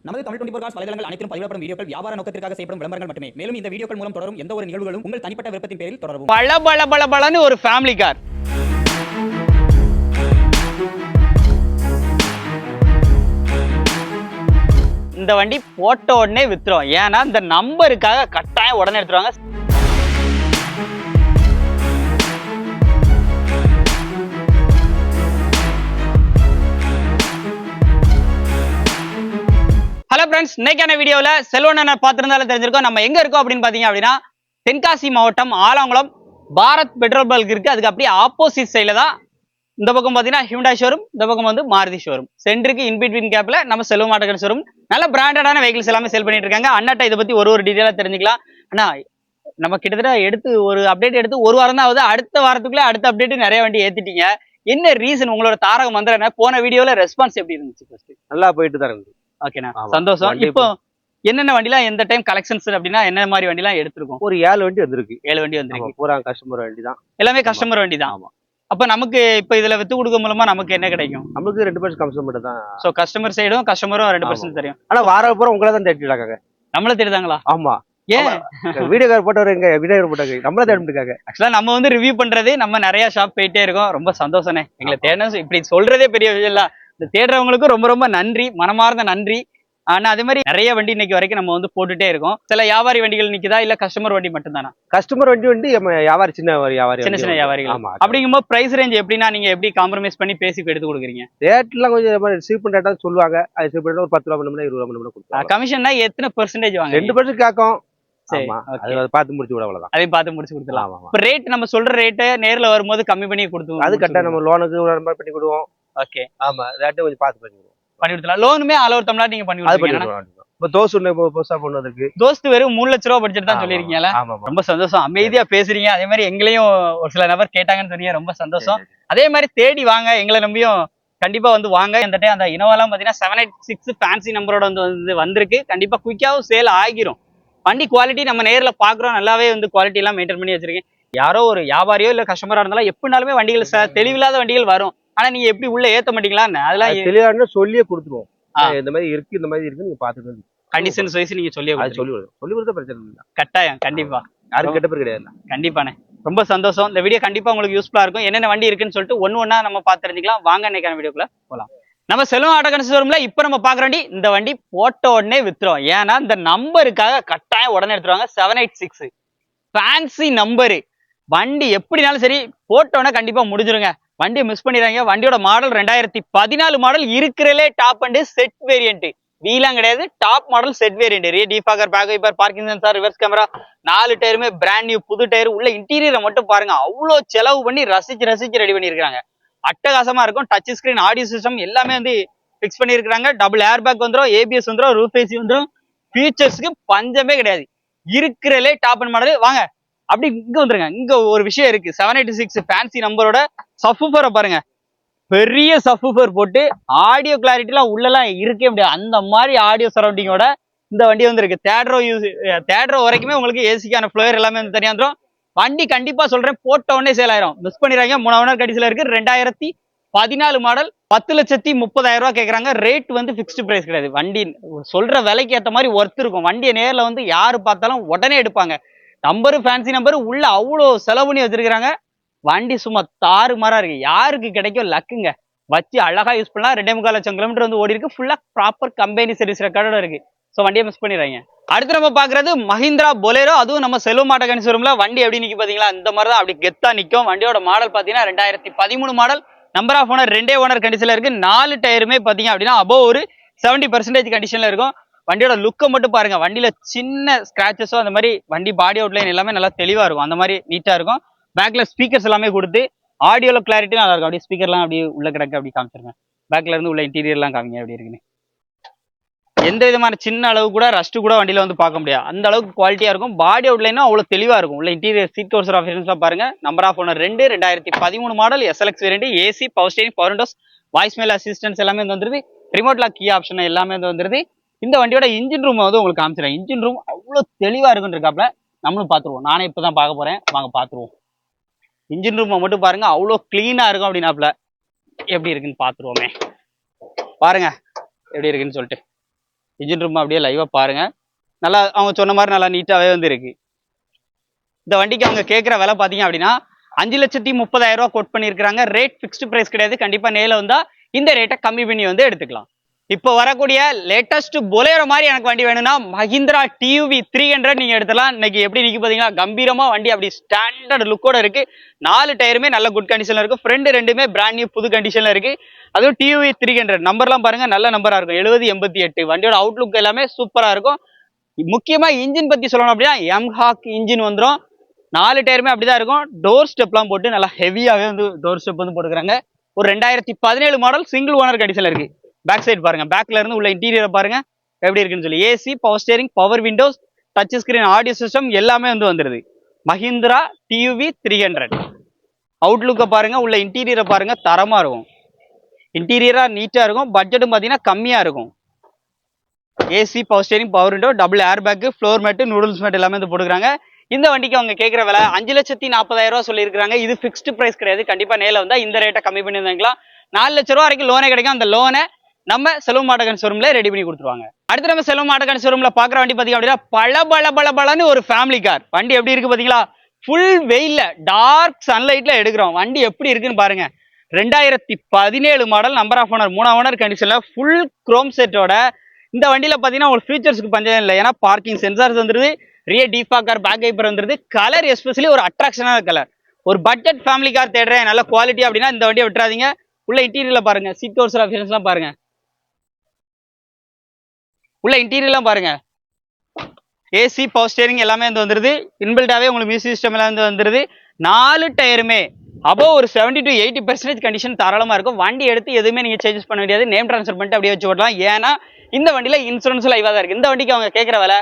நமது தமிழ் 24 காஸ் வலைதளங்கள் அனைத்தும் பதிவிடப்படும் வீடியோக்கள் வியாபார நோக்கத்திற்காக செய்யப்படும் விளம்பரங்கள் மட்டுமே. மேலும் இந்த வீடியோக்கள் மூலம் தொடரும் எந்த ஒரு நிகழ்வுகளும் உங்கள் தனிப்பட்ட விருப்பத்தின் பேரில் தொடரவும். பளபளன்னு ஒரு ஃபேமிலி கார். இந்த வண்டி போட்ட உடனே வித்துரும். ஏன்னா இந்த நம்பருக்காக கட்டாயம் உடனே எடுத்துருவாங்க. ஹலோ ஃப்ரெண்ட்ஸ், இன்னைக்கான வீடியோவில் செல்வன் பார்த்துருந்தாலும் தெரிஞ்சிருக்கோம். நம்ம எங்க இருக்கோம் அப்படின்னு பாத்தீங்க அப்படின்னா தென்காசி மாவட்டம் ஆலங்குளம் பாரத் பெட்ரோல் பல்க் இருக்கு. அதுக்கு அப்படியே ஆப்போசிட் சைட்ல தான் இந்த பக்கம் பாத்தீங்கன்னா ஹியூண்டாய் ஷோரூம், இந்த பக்கம் வந்து மாருதி ஷோரூம். சென்டருக்கு இன்பிட்வீன் கேப்ல நம்ம செல்வம் ஆட்டோகன் ஷோரூம். நல்ல பிராண்டடான வெஹிக்கிள்ஸ் எல்லாமே செல் பண்ணிட்டு இருக்காங்க. அண்ணாட்ட இதை பத்தி ஒரு டீட்டெயிலா தெரிஞ்சுக்கலாம். ஆனா நம்ம கிட்டத்தட்ட எடுத்து ஒரு அப்டேட் எடுத்து ஒரு வாரம் தான் ஆகுது. அடுத்த வாரத்துக்குள்ள அடுத்த அப்டேட் நிறைய வண்டி ஏத்திட்டீங்க. என்ன ரீசன்? உங்களோட தாரக மந்திரம் என்ன? போன வீடியோல ரெஸ்பான்ஸ் எப்படி இருந்துச்சு? நல்லா போயிட்டு தான் இருந்துச்சு. ஓகேண்ணா, சந்தோஷம். இப்போ என்னென்ன வண்டிலாம் எந்த டைம் கலெக்ஷன்ஸ் அப்படின்னா என்ன மாதிரி வண்டிலாம் எடுத்திருக்கோம்? ஒரு 7 வண்டி வந்திருக்கு. 7 வண்டி வந்திருக்கு. பூரா கஸ்டமர் வண்டி தான். எல்லாமே கஸ்டமர் வண்டி தான். ஆமா. அப்ப நமக்கு இப்ப இதுல வித்து கொடுக்க மூலமா நமக்கு என்ன கிடைக்கும்? நமக்கு 2% கமிஷன் மட்டும் தான். சோ கஸ்டமர் சைடும் கஸ்டமரும் 2% தெரியும். ஆனா வார பூரா உங்களை தான் தேடிட்டாங்க. நம்மள தேடுதாங்களா? ஆமா. ஏன் வீடியோ கார் போட்டவங்க வீடியோ கார் போட்டாங்க, நம்மள தேடிட்டாங்க. ஆக்சுவலா நம்ம வந்து ரிவ்யூ பண்றது நம்ம நிறைய ஷாப் போயிட்டே இருக்கோம். ரொம்ப சந்தோஷனே. எங்களை தேடணும் இப்படி சொல்றதே பெரிய விஷயம் இல்ல. இந்த தேடுறவங்களுக்கும் ரொம்ப ரொம்ப நன்றி, மனமார்ந்த நன்றி. ஆனா அதே மாதிரி நிறைய வண்டி இன்னைக்கு வரைக்கும் நம்ம வந்து போட்டுட்டே இருக்கோம். சில வியாபாரி வண்டிகள் நிக்குதா, இல்ல கஸ்டமர் வண்டி மட்டும் தானா? கஸ்டமர் வண்டி வியாபாரி, சின்ன வியாபாரிகள். அப்படிங்கும்போது பிரைஸ் ரேஞ்ச் எப்படின்னா நீங்க எப்படி காம்ப்ரமைஸ் பண்ணி பேசி எடுத்து கொடுக்குறீங்க? ரேட்லாம் கொஞ்சம் சீப் ரேட்டா சொல்லுவாங்க. அது சீப் ரேட்டா ஒரு 10 ரூபா பண்ணோம்னா 20 ரூபா பண்ணோம்னா கொடுப்பாங்க. கமிஷன்னா எத்தனை பெர்சன்டேஜ் வாங்க? 2% கேட்கும். சரி, அதை பார்த்து முடிச்சு விட அவ்வளவுதான். அதையும் பார்த்து முடிச்சு கொடுத்துலாம். இப்ப ரேட் நம்ம சொல்ற ரேட் நேர்ல வரும்போது கம்மி பண்ணி கொடுத்துருவோம். அது கரெக்டா நம்ம லோனுக்கு பண்ணி கொடுவோம். ஓகே, ஆமா, ரேட் கொஞ்சம் பார்த்து பண்ணி கொடுத்துலாம். லோனுமே ஆல் ஓவர் தமிழ்நாடு நீங்க பண்ணி கொடுத்துருவீங்க. இப்ப தோஸ்து புதுசா பண்ணதுக்கு தோஸ்து வெறும் 3 லட்ச ரூபா பட்ஜெட் தான் சொல்லிருக்கீங்கல்ல? ரொம்ப சந்தோஷம். அமைதியா பேசுறீங்க. அதே மாதிரி எங்களையும் ஒரு சில நபர் கேட்டாங்கன்னு சொன்னீங்க. ரொம்ப சந்தோஷம். அதே மாதிரி தேடி வாங்க, எங்களை நம்பியும் கண்டிப்பா வந்து வாங்க. இந்த டைம் அந்த இனோவாலாம் பாத்தீங்கன்னா 786 ஃபேன்சி நம்பரோட வந்து வந்திருக்கு. கண்டிப்பா குயிக்காவும் சேல் ஆகிரும். வண்டி குவாலிட்டி நம்ம நேர்ல பாக்குறோம். நல்லாவே வந்து குவாலிட்டி எல்லாம் மெயின்டைன் பண்ணி வச்சிருக்கேன். யாரோ ஒரு வியாபாரியோ இல்ல கஸ்டமரா இருந்தாலும் எப்படினாலுமே வண்டிகள் தெளிவில்லாத வண்டிகள் வரும். ஆனா நீங்க எப்படி உள்ள ஏத்த மாட்டீங்களா? அதெல்லாம் தெளிவான சொல்லியே கொடுத்துருவோம். இந்த மாதிரி இருக்கு, இந்த மாதிரி இருக்கு, நீங்க பாத்துட்டு கண்டிஷன்ஸ் வைஸ் நீங்க சொல்லி கொடுத்தா பிரச்சனை இல்லை. கட்டாயம், கண்டிப்பா. யாரும் கெட்ட பேர் கிடையாது. கண்டிப்பாண்ணே, ரொம்ப சந்தோஷம். இந்த வீடியோ கண்டிப்பா உங்களுக்கு யூஸ்ஃபுல்லா இருக்கும். என்னென்ன வண்டி இருக்குன்னு சொல்லிட்டு ஒண்ணா நம்ம பார்த்து தெரிஞ்சுக்கலாம். வாங்க இன்னைக்கான வீடியோக்குள்ள போலாம். நம்ம செல்வம் ஆட்டோகன் ஷோரூம்ல இப்ப நம்ம பாக்குற வண்டி, இந்த வண்டி போட்ட உடனே வித்துரும். ஏன்னா இந்த நம்பருக்காக கட்டாயம் உடனே எடுத்துருவாங்க. 786 ஃபேன்சி நம்பரு. வண்டி எப்படினாலும் சரி போட்ட உடனே கண்டிப்பா முடிஞ்சிருங்க. வண்டியை மிஸ் பண்ணிடுறாங்க. வண்டியோட மாடல் 2014 மாடல். இருக்கிறதுலே டாப் அண்ட் செட் வேரியன்ட். வீலாம் கிடையாது, top model set variant. Rear defogger, back wiper, parking sensor, reverse camera, 4 டயருமே பிராண்ட் நியூ புது டயர். உள்ள இன்டீரியரை மட்டும் பாருங்க. அவ்வளோ செலவு பண்ணி ரசிச்சு ரெடி பண்ணிருக்காங்க. அட்டகாசமா இருக்கும். டச் ஸ்கிரீன், ஆடியோ சிஸ்டம் எல்லாமே வந்து பிக்ஸ் பண்ணிருக்காங்க. டபுள் ஏர் பேக் வந்துடும், ஏபிஎஸ் வந்துடும், ரூஃப் ஏசி வந்துடும். ஃபீச்சர்ஸ்க்கு பஞ்சமே கிடையாது. இருக்கிறதுலே டாப் அண்ட் மாடல். வாங்க அப்படி இங்க வந்துருங்க. இங்க ஒரு விஷயம் இருக்கு. 786 ஃபேன்சி நம்பரோட சப்வூஃபரை பாருங்க. பெரிய சப்வூஃபர் போட்டு ஆடியோ கிளாரிட்டி எல்லாம் உள்ளலாம் இருக்கே முடியாது. அந்த மாதிரி ஆடியோ சரௌண்டிங்கோட இந்த வண்டி வந்து இருக்கு. தேட்ரோ வரைக்குமே உங்களுக்கு ஏசிக்கான ஃப்ளோயர் எல்லாமே வந்து தனியா வந்துடும். வண்டி கண்டிப்பா சொல்றேன், போட்ட உடனே சேல் ஆயிரும். மிஸ் பண்ணிடுறாங்க. 3 ஓனர் கடைசியில இருக்கு. 2014 மாடல். 10,30,000 ரூபாய் கேட்கறாங்க. ரேட் வந்து பிக்ஸ்டு பிரைஸ் கிடையாது. வண்டி சொல்ற விலைக்கு ஏற்ற மாதிரி ஒர்த் இருக்கும். வண்டியை நேர்ல வந்து யாரு பார்த்தாலும் உடனே எடுப்பாங்க. Number fancy number. உள்ள அவ்வளோ செலவு பண்ணி வச்சிருக்காங்க. வண்டி சும்மா தாறு மாறா இருக்கு. யாருக்கு கிடைக்கும் லக்குங்க. வச்சு அழகா யூஸ் பண்ணலாம். 2.25 லட்சம் கிலோமீட்டர் வந்து ஓடி இருக்கு. ஃபுல்லா ப்ராப்பர் கம்பெனி சர்வீஸ் ரெக்கார்டோட இருக்கு. ஸோ வண்டியை மிஸ் பண்ணிடுறாங்க. அடுத்து நம்ம பாக்குறது மஹிந்திரா பொலேரோ. அதுவும் நம்ம செல்வம் ஆட்டோகன் ஷோரூம்ல வண்டி எப்படி நிற்கும் பாத்தீங்களா? இந்த மாதிரி தான் அப்படி கெத்தா நிற்கும். வண்டியோட மாடல் பாத்தீங்கன்னா 2013 model. Number of owner 2 owner கண்டிஷன்ல இருக்கு. 4 டயருமே பாத்தீங்க அப்படின்னா அபோவ் ஒரு 70% கண்டிஷன்ல இருக்கும். வண்டியோட லுக்கை மட்டும் பாருங்க. வண்டியில சின்ன ஸ்கிராச்சஸோ அந்த மாதிரி வண்டி பாடி அவுட்லைன் எல்லாமே நல்லா தெளிவா இருக்கும். அந்த மாதிரி நீட்டா இருக்கும். பேக்ல ஸ்பீக்கர்ஸ் எல்லாமே கொடுத்து ஆடியோல கிளாரிட்டி நல்லா இருக்கும். அப்படியே ஸ்பீக்கர்லாம் அப்படியே உள்ள கிடக்கு. அப்படி காமிச்சிருங்க. பேக்ல இருந்து உள்ள இன்டீரியர்லாம் காமிங்க எப்படி இருக்குன்னு. எந்த விதமான சின்ன அளவு கூட ரஸ்ட் கூட வண்டியில வந்து பார்க்க முடியாது. அந்த அளவுக்கு குவாலிட்டியா இருக்கும். பாடி அவுட்லைனும் அவ்வளவு தெளிவா இருக்கும். உள்ள இன்டீரியர் சீட் கவர்ஸ் ஆப்ஷன்ஸ்லாம் பாருங்க. Number of owner 2, 2013 model, SLX variant, AC, power steering, power windows, voice mail assistance எல்லாமே வந்து வந்துருது. ரிமோட் லாக் கீ ஆப்ஷன் எல்லாமே வந்து வந்துருது. இந்த வண்டியோட இன்ஜின் ரூம் வந்து உங்களுக்கு காமிச்சிடறேன். இன்ஜின் ரூம் அவ்வளவு தெளிவா இருக்குன்னு இருக்காப்ல. நம்மளும் பார்த்துருவோம். நானே இப்பதான் பார்க்க போறேன். வாங்க பார்த்துருவோம். இன்ஜின் ரூமை மட்டும் பாருங்க. அவ்வளோ கிளீனா இருக்கும் அப்படின்னாப்ல. எப்படி இருக்குன்னு பார்த்துருவோமே. பாருங்க எப்படி இருக்குன்னு சொல்லிட்டு. இன்ஜின் ரூம் அப்படியே லைவா பாருங்க. நல்லா அவங்க சொன்ன மாதிரி நல்லா நீட்டாவே வந்து இருக்கு. இந்த வண்டிக்கு அவங்க கேட்குற விலை பார்த்தீங்க அப்படின்னா 5,30,000 ரூபா கோட் பண்ணியிருக்காங்க. ரேட் ஃபிக்ஸ்டு பிரைஸ் கிடையாது. கண்டிப்பா நேரில் வந்தா இந்த ரேட்டை கம்மி பண்ணி வந்து எடுத்துக்கலாம். இப்போ வரக்கூடிய லேட்டஸ்ட் பொலேரோ மாதிரி எனக்கு வண்டி வேணும்னா மஹிந்திரா டியூவி 300 நீங்க எடுத்துலாம். இன்னைக்கு எப்படி நிக்க பாத்தீங்களா, கம்பீரமா வண்டி அப்படி ஸ்டாண்டர்ட் லுக்கோட இருக்கு. 4 டயருமே நல்ல குட் கண்டிஷன்ல இருக்கு. ஃப்ரண்ட் ரெண்டுமே பிராண்ட் நியூ புது கண்டிஷன்ல இருக்கு. அதுவும் டியூவி 300 நம்பர்லாம் பாருங்க நல்ல நம்பரா இருக்கும். 7088 வண்டியோட அவுட்லுக் எல்லாமே சூப்பரா இருக்கும். முக்கியமா இன்ஜின் பத்தி சொல்லணும் அப்படின்னா எம்ஹாக் இன்ஜின் வந்துடும். 4 டயருமே அப்படிதான் இருக்கும். டோர் ஸ்டெப்லாம் போட்டு நல்லா ஹெவியாவே வந்து டோர் ஸ்டெப் வந்து போட்டுக்கிறாங்க. ஒரு 2017 மாடல் சிங்கிள் ஓனர் கண்டிஷன்ல இருக்கு. பேக் சைடு பாருங்க, பேக்ல இருந்து உள்ள இன்டீரியர் பாருங்க எப்படி இருக்குன்னு சொல்லி. AC, power steering, power Windows, touch screen, audio system எல்லாமே வந்து வந்துருது. மஹிந்திரா டியூவி 300 அவுட்லுக்கை பாருங்க, உள்ள இன்டீரியரை பாருங்க, தரமா இருக்கும். இன்டீரியரா நீட்டா இருக்கும். பட்ஜெட்டும் பாத்தீங்கன்னா கம்மியா இருக்கும். AC, power steering, power window, double air bag, floor mat, noodles mat எல்லாமே வந்து போட்டுக்கிறாங்க. இந்த வண்டிக்கு அவங்க கேட்கிற விலை 5,40,000 ரூபா சொல்லியிருக்காங்க. இது ஃபிக்ஸ்டு பிரைஸ் கிடையாது. கண்டிப்பா நேரில் வந்தா இந்த ரேட்டை கம்மி பண்ணி வாங்கிக்கலாம். 4 லட்ச ரூபா வரைக்கும் லோனே கிடைக்கும். அந்த லோனை நம்ம செல்வம் ஆட்டோகன் ஷோரூம்ல ரெடி பண்ணி கொடுத்துருவாங்க. அடுத்து நம்ம செல்வம் ஆட்டோகன் ஷோரூம்ல பாக்குற வண்டி பாத்தீங்க அப்படின்னா பளபளன்னு ஒரு ஃபேமிலி கார். வண்டி எப்படி இருக்கு பாத்தீங்களா, ஃபுல் வெயில்ல டார்க் சன்லைட்ல எடுக்கிறோம். வண்டி எப்படி இருக்குன்னு பாருங்க. 2017 மாடல், நம்பர் ஆஃப் ஓனர் 3ஆம் ஓனர் கண்டிஷன்ல, ஃபுல் குரோம் செட்டோட. இந்த வண்டியில பாத்தீங்கன்னா உங்களுக்கு ஃபீச்சர்ஸ்க்கு பஞ்சம் இல்லை. ஏன்னா பார்க்கிங் சென்சார்ஸ் வந்துருது, ரியர் டீஃபாக்கர், பேக் வைப்பர் வந்துருது. கலர் எஸ்பெஷலி ஒரு அட்ராக்ஷனான கலர். ஒரு பட்ஜெட் ஃபேமிலி கார் தேடுறேன் நல்ல குவாலிட்டி அப்படின்னா இந்த வண்டியை விட்டுறாதீங்க. உள்ள இன்டீரியர்ல பாருங்க, சீட் கவர்ஸ் ஆப்ஷன்ஸ்லாம் பாருங்க. உள்ள இன்டீரியர்லாம் பாருங்க, ஏசி, பவர் ஸ்டேரிங் எல்லாமே வந்து வந்துருது. இன்பில்டாவே உங்களுக்கு மியூசிக் சிஸ்டம் எல்லாம் வந்து வந்துருது. 4 டயருமே அபோவ் ஒரு 70 to 80% கண்டிஷன் தாராளமா இருக்கும். வண்டி எடுத்து எதுவுமே நீங்க சேஞ்சஸ் பண்ண முடியாது. நேம் ட்ரான்ஸ்ஃபர் பண்ணிட்டு அப்படியே வச்சு ஓட்டலாம். ஏன்னா இந்த வண்டியில இன்சூரன்ஸ் லைவா தான் இருக்கு. இந்த வண்டிக்கு அவங்க கேட்கிற விலை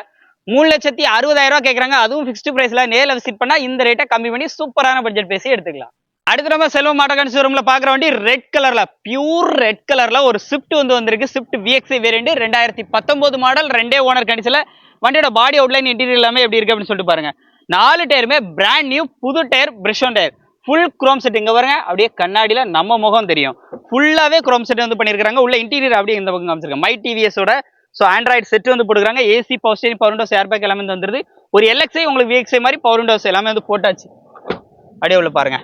3,60,000 ரூபா கேட்கறாங்க. அதுவும் ஃபிக்ஸ்டு பிரைஸ்ல. நேரில் விசிட் பண்ணா இந்த ரேட்டை கம்மி பண்ணி சூப்பரான பட்ஜெட் பேசி எடுத்துக்கலாம். அடுத்து நம்ம செல்வம் ஆட்டோகன் ஷோரூம்ல பாக்குற வண்டி ரெட் கலர்ல, பியூர் ரெட் கலர்ல ஒரு ஸ்விஃப்ட் வந்து வந்திருக்கு. Swift VXI variant 2019 model, 2 owner கண்டிஷன்ல. வண்டியோட பாடி அவுட்லைன், இன்டீரியர் எல்லாமே எப்படி இருக்கு அப்படின்னு சொல்லிட்டு பாருங்க. 4 டயருமே பிராண்ட் நியூ புது டயர், பிரிஷோன் டயர், ஃபுல் குரோம் செட். இங்க பாருங்க அப்படியே கண்ணாடியில நம்ம முகம் தெரியும். ஃபுல்லாவே குரோம் செட் வந்து பண்ணிருக்காங்க. உள்ள இன்டீரியர் அப்படியே இந்த பக்கம் காமிச்சிருக்காங்க. மை டிவிஎஸோட ஆண்ட்ராய்டு செட் வந்து போட்டுக்கிறாங்க. AC, power steering, power Windows, air bag எல்லாமே வந்து வந்துருது. ஒரு LXI உங்களுக்கு VXI மாதிரி பவர் விண்டோஸ் எல்லாமே வந்து போட்டாச்சு. அப்படியே உள்ள பாருங்க.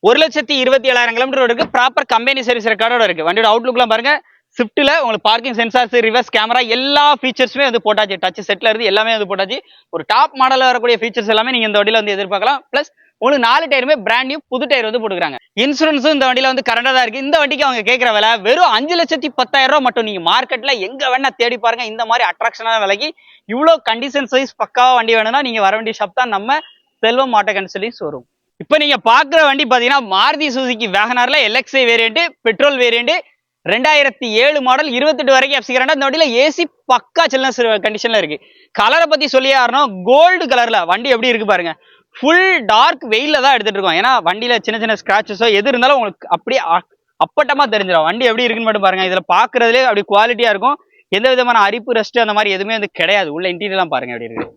1,27,000 கிலோமீட்டர் இருக்கு. ப்ராப்பர் கம்பெனி சர்வீஸ் ரெக்கார்டோட இருக்கு. வண்டியோட அவுட்லுக்லாம் பாருங்க. ஸ்விஃப்ட்ல உங்களுக்கு பார்க்கிங் சென்சார்ஸ், ரிவர்ஸ் கேமரா எல்லா ஃபீச்சர்ஸுமே வந்து போட்டாச்சு. டச் செட்ல இருந்து எல்லாமே வந்து போட்டாச்சு. ஒரு டாப் மாடல்ல வரக்கூடிய ஃபீச்சர்ஸ் எல்லாமே நீங்க இந்த வண்டியில வந்து எதிர்பார்க்கலாம். பிளஸ் உங்களுக்கு 4 டயருமே பிராண்ட் நியூ புது டயர் வந்து போட்டுக்கிறாங்க. இன்சூரன்ஸும் இந்த வண்டியில வந்து கரண்டா தான் இருக்கு. இந்த வண்டிக்கு அவங்க கேட்கிற விலை வெறும் 5,10,000 ரூபா மட்டும். நீங்க மார்க்கெட்ல எங்க வேணா தேடி பாருங்க. இந்த மாதிரி அட்ராக்ஷனான விலைக்கு இவ்வளவு கண்டிஷன் சைஸ் பக்காவா வண்டி வேணும்னா நீங்க வர வேண்டிய ஷாப் தான் நம்ம செல்வம் ஆட்டோகன் ஷோரூம். இப்ப நீங்க பாக்குற வண்டி பாத்தீங்கன்னா மாருதி சுசுகி வேகனார்ல LXI variant, petrol variant, 2007 model, 28 வரைக்கும் FC கரண்ட். இந்த வண்டியில ஏசி பக்கா சில்னஸ் கண்டிஷன்ல இருக்கு. கலரை பத்தி சொல்லி ஆறணும், கோல்டு கலர்ல வண்டி எப்படி இருக்கு பாருங்க. ஃபுல் டார்க் வெயில்ல தான் எடுத்துட்டு இருக்கோம். ஏன்னா வண்டியில சின்ன சின்ன ஸ்கிராச்சஸோ எது இருந்தாலும் உங்களுக்கு அப்படியே அப்பட்டமா தெரிஞ்சிடும். வண்டி எப்படி இருக்குன்னு மட்டும் பாருங்க. இதுல பாக்குறதுலே அப்படி குவாலிட்டியா இருக்கும். எந்த விதமான அரிப்பு, ரெஸ்ட் அந்த மாதிரி எதுவுமே வந்து கிடையாது. உள்ள இன்டீரியர்லாம் பாருங்க எப்படி இருக்கு.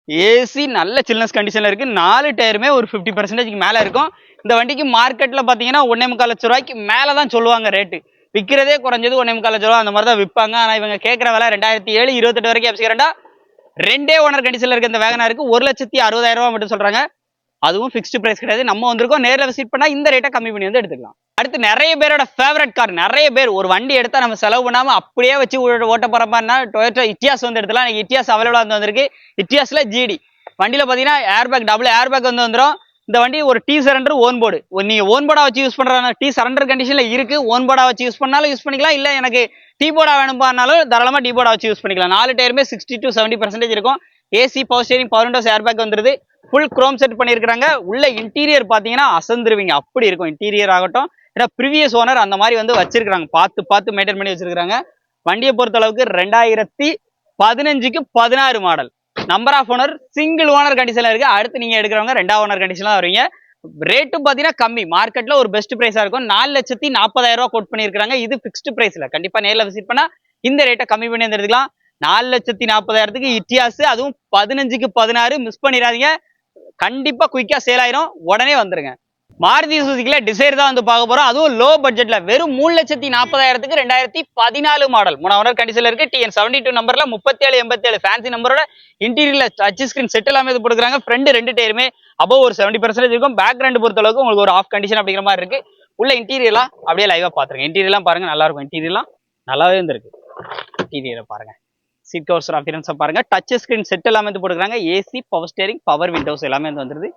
ஏசி நல்ல சில்னஸ் கண்டிஷன்ல இருக்கு. 4 டயருமே ஒரு 50% மேல இருக்கும். இந்த வண்டிக்கு மார்க்கெட்ல பாத்தீங்கன்னா 1,25 லட்சம் ரூபாய்க்கு மேலதான் சொல்லுவாங்க ரேட்டு. விற்கிறதே குறைஞ்சது 1,25 லட்சம் ரூபாய் அந்த மாதிரி தான் விற்பாங்க. ஆனா இவங்க கேட்கிற விலை 2007, 28 வரைக்கும் FC கரண்டா 2 ஓனர் கண்டிஷன்ல இருக்க இந்த வேகனாருக்கு 1,60,000 ரூபாய் மட்டும் சொல்றாங்க. அதுவும் ஃபிக்ஸ்டு பிரைஸ் கிடையாது. நம்ம வந்திருக்கோம், நேரில் விசிட் பண்ணா இந்த ரேட்டை கம்மி பண்ணி வந்து எடுத்துக்கலாம். அடுத்து நிறைய பேரோட ஃபேவரட் கார். நிறைய பேர் ஒரு வண்டி எடுத்தா நம்ம செலவு பண்ணாம அப்படியே வச்சு ஓட்ட போற மாதிரினா டொயோட்டா இட்டியாஸ் வந்து எடுத்துலாம். இட்டியாஸ் அவைலபிளா வந்து வந்திருக்கு. இட்டியாஸ்ல GD வண்டியில பாத்தீங்கன்னா air bag, double air back வந்து வந்துடும். இந்த வண்டி ஒரு T சரண்டர் ஓன் போர்டு. நீங்க ஓன் போர்டா வச்சு யூஸ் பண்றாங்க. T சரண்டர் கண்டிஷன்ல இருக்கு. ஓன் போர்டா வச்சு யூஸ் பண்ணாலும் யூஸ் பண்ணிக்கலாம். இல்ல எனக்கு T போர்டா வேணும்னாலும் தாராளமா T போர்டா வச்சு யூஸ் பண்ணிக்கலாம். 4 டயருமே 60 to 70% இருக்கும். AC, power steering, power Windows, air bag வந்துருது. ஃபுல் குரோம் செட் பண்ணியிருக்காங்க. உள்ள இன்டீரியர் பாத்தீங்கன்னா அசந்துருவீங்க, அப்படி இருக்கும் இன்டீரியர் ஆகட்டும். ஏன்னா ப்ரீவியஸ் ஓனர் அந்த மாதிரி வந்து வச்சிருக்காங்க, பார்த்து மெயின்டைன் பண்ணி வச்சிருக்காங்க. வண்டியை பொறுத்த அளவுக்கு 2015க்கு 16 model, number of owner single owner கண்டிஷன்ல இருக்கு. அடுத்து நீங்க எடுக்கிறவங்க 2ஆம் ஓனர் கண்டிஷன்ல வருவீங்க. ரேட்டும் பாத்தீங்கன்னா கம்மி, மார்க்கெட்ல ஒரு பெஸ்ட் பிரைஸா இருக்கும். 4,40,000 ரூபாய் கோட் பண்ணிருக்காங்க. இது பிக்ஸ்டு பிரைஸ்ல. கண்டிப்பா நேரில் விசிட் பண்ணா இந்த ரேட்டை கம்மி பண்ணி எடுத்துக்கலாம். 4,40,000க்கு இட்டியாஸ், அதுவும் 15க்கு 16. மிஸ் பண்ணிடாதீங்க. கண்டிப்பா குயிக்கா சேல் ஆயிரும். உடனே வந்துருங்க. மாருதி சுசுகில டிசைர் தான் வந்து பார்க்க போறோம். அதுவும் லோ பட்ஜெட்ல வெறும் 3,40,000க்கு 2014 மாடல் 3 கண்டிஷன்ல இருக்கு. TN 72 நம்பர்ல 3787 ஃபேன்சி நம்பரோட இன்டீரியர்ல டச் ஸ்கிரீன் செட் எல்லாமே இது போட்டுருக்காங்க. ஃப்ரண்ட் 2 டயருமே அபவ் ஒரு 70% இருக்கும். பேக்ரவுண்ட் பொறுத்த அளவுக்கு உங்களுக்கு ஒரு ஆஃப் கண்டிஷன் அப்படிங்கிற மாதிரி இருக்கு. உள்ள இன்டீரியர்லாம் அப்படியே லைவா பாத்துருங்க. இன்டீரியர்லாம் பாருங்க, நல்லா இருக்கும். இன்டீரியர்லாம் நல்லாவே இருந்திருக்கு. இன்டீரியரை பாருங்க, சீட் கவர்ஸ் அப்பியரன்ஸை பாருங்க, டச் ஸ்கிரீன் செட் எல்லாமே வந்து போட்டுருக்காங்க. AC, power steering, power Windows எல்லாமே வந்து வந்துருது.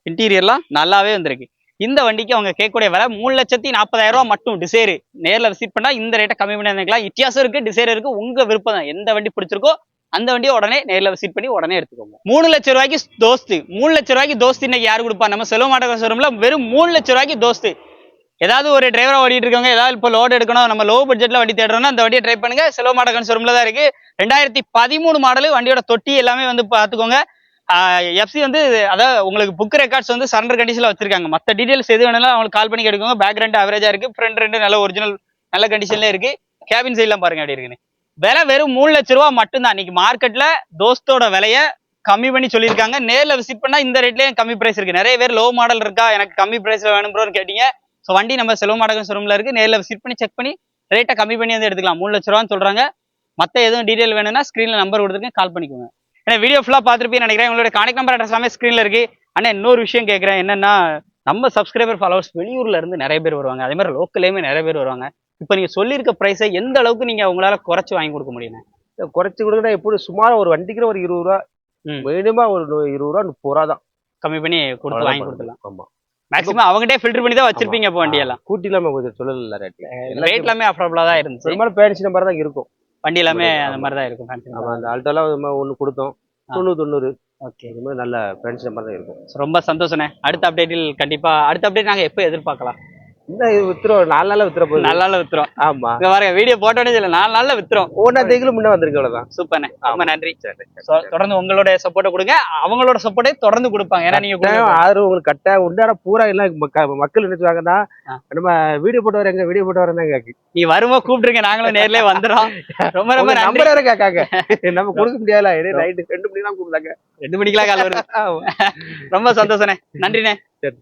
இன்டீரியர்லாம் நல்லாவே வந்திருக்கு. இந்த வண்டிக்கு அவங்க கேட்கக்கூடிய விலை 3,40,000 மட்டும். டிசைர் நேரில் விசிட் பண்ணா இந்த ரேட்டை கம்மி பண்ணி வந்துக்கலாம். வித்தியாசம் இருக்கு, டிசைர் இருக்கு, உங்க விருப்பம் தான். எந்த வண்டி பிடிச்சிருக்கோ அந்த வண்டியை உடனே நேரில் விசிட் பண்ணி உடனே எடுத்துக்கோங்க. 3 லட்சம் ரூபாய்க்கு தோஸ்து. 3 லட்சம் ரூபாய்க்கு தோஸ்து இன்னைக்கு யாரு கொடுப்பா? நம்ம செல்வம் ஆட்டோ ஷோரூம்ல வெறும் 3 லட்சம் ரூபாய்க்கு தோஸ்து. ஏதாவது ஒரு டிரைவரா ஓடிட்டு இருக்கவங்க, ஏதாவது இப்போ லோடு எடுக்கணும், நம்ம லோ பட்ஜெட்ல வண்டி தேடுறோம்னா அந்த வண்டியை ட்ரை பண்ணுங்க. செல்வம் ஆட்டோ ஷோரூம்ல தான் இருக்கு. 2013 மாடலு. வண்டியோட தொட்டி எல்லாமே வந்து பாத்துக்கோங்க. எஃப்சி வந்து அதாவது உங்களுக்கு புக் ரெக்கார்ட்ஸ் வந்து சரண்டர் கண்டிஷன்ல வச்சிருக்காங்க. மற்ற டீடைல்ஸ் எது வேணாலும் அவங்களுக்கு கால் பண்ணி எடுக்கோங்க. பேக்ரவுண்ட் அவரேஜா இருக்கு, ஃப்ரண்ட் 2 நல்ல ஒரிஜினல் நல்ல கண்டிஷன்ல இருக்கு. கேபின் சைட்லாம் பாருங்க எப்படி இருக்குன்னு. விலை வெறும் 3 லட்சம் ரூபா மட்டும்தான். இன்னைக்கு மார்க்கெட்ல தோஸ்தோட விலைய கம்மி பண்ணி சொல்லியிருக்காங்க. நேரில் விசிட் பண்ணா இந்த ரேட்லயும் கம்மி பிரைஸ் இருக்கு. நிறைய பேர் லோ மாடல் இருக்கா, எனக்கு கம்மி பிரைஸ்ல வேணும் ப்ரோன்னு கேட்டீங்க. ஸோ வண்டி நம்ம செல்வம் ஆட்டோ ஷோரூம்ல இருக்கு. நேரில் விசிட் பண்ணி செக் பண்ணி ரேட்டை கம்மி பண்ணி வந்து எடுத்துக்கலாம். 3 லட்ச ரூபான்னு சொல்றாங்க. மற்ற எதுவும் டீடைல் வேணும்னா ஸ்க்ரீன்ல நம்பர் கொடுத்துருக்கேன், கால் பண்ணிக்கோங்க. ஏன்னா வீடியோ ஃபுல்லாக பார்த்துருப்பீங்கன்னு நினைக்கிறேன். உங்களோட கான்டாக்ட் நம்பர் அட்ரஸ் எல்லாமே ஸ்க்ரீன்ல இருக்கு. ஆனால் இன்னொரு விஷயம் கேட்குறேன், என்னன்னா நம்ம சப்ஸ்கிரைபர் ஃபாலோவர்ஸ் வெளியூர்ல இருந்து நிறைய பேர் வருவாங்க, அதே மாதிரி லோக்கல்லையுமே நிறைய பேர் வருவாங்க. இப்போ நீங்க சொல்லியிருக்க ப்ரைஸை எந்த அளவுக்கு நீங்க உங்களால குறைச்சு வாங்கி கொடுக்க முடியும்? குறைச்சி கொடுக்குறா எப்படி சுமார் ஒரு வண்டிக்கு ஒரு 20 ரூபா, மினிமம் ஒரு 20 ரூபா 30 ரூபா தான் கம்மி பண்ணி கொடுத்து வாங்கி கொடுத்துடலாம். ஆமா, மேக்ஸிமம் அவங்ககிட்டே ஃபில்டர் பண்ணி தான் வச்சிருப்பீங்க இப்போ வண்டியெல்லாம். கூட்டி இல்லாம சொல்லல, ரேட் எல்லாமே அஃபோர்டபுளா தான் இருந்துச்சு. பெரும்பாலும் பேன்சி நம்பர் தான் இருக்கும். வண்டி எல்லாமே அந்த மாதிரி தான் இருக்கும். அந்த ஆல்டோலாம் ஒன்று கொடுத்தோம் 90. ஓகே, இது மாதிரி நல்ல பேன்சி நம்பர் தான் இருக்கும். ரொம்ப சந்தோஷனே. அடுத்த அப்டேட்டில் கண்டிப்பா அடுத்த அப்டேட் நாங்க எப்போ எதிர்பார்க்கலாம்? இந்த வித்துறோம் 4 நாள்ல வித்துற போகுது. 4 நாள்ல வித்துறோம். ஆமா, இங்க பாருங்க, வீடியோ போட்டோன்னே இல்ல, 4 நாள்ல வித்துறோம். ஒவ்வொன்றாம் முன்ன வந்திருக்கு, அவ்வளவுதான். சூப்பர்ண்ணே, ரொம்ப நன்றி. தொடர்ந்து உங்களோட சப்போர்ட்டை கொடுங்க, அவங்களோட சப்போர்ட்டை தொடர்ந்து கொடுப்பாங்க. ஏன்னா நீங்க ஆதரவு உங்களுக்கு கட்டாயம் உண்டு. ஆனா பூரா எல்லாம் மக்கள் நினைச்சுவாங்கன்னா நம்ம வீடியோ போட்டு வரேங்க, வீடியோ போட்டு வரேன் கேக்கு. நீ வருமோ கூப்பிட்டுருங்க, நாங்களும் நேர்லயே வந்துடும். ரொம்ப ரொம்ப நம்பர் வேற கேட்காங்க, நம்ம கொடுக்க முடியாதுல. நைட்டு 2 மணிக்கு தான் கூப்பிட்டாங்க. 2 மணிக்கெல்லாம் கால் வருது. ரொம்ப சந்தோஷனே, நன்றிண்ணே. சரி.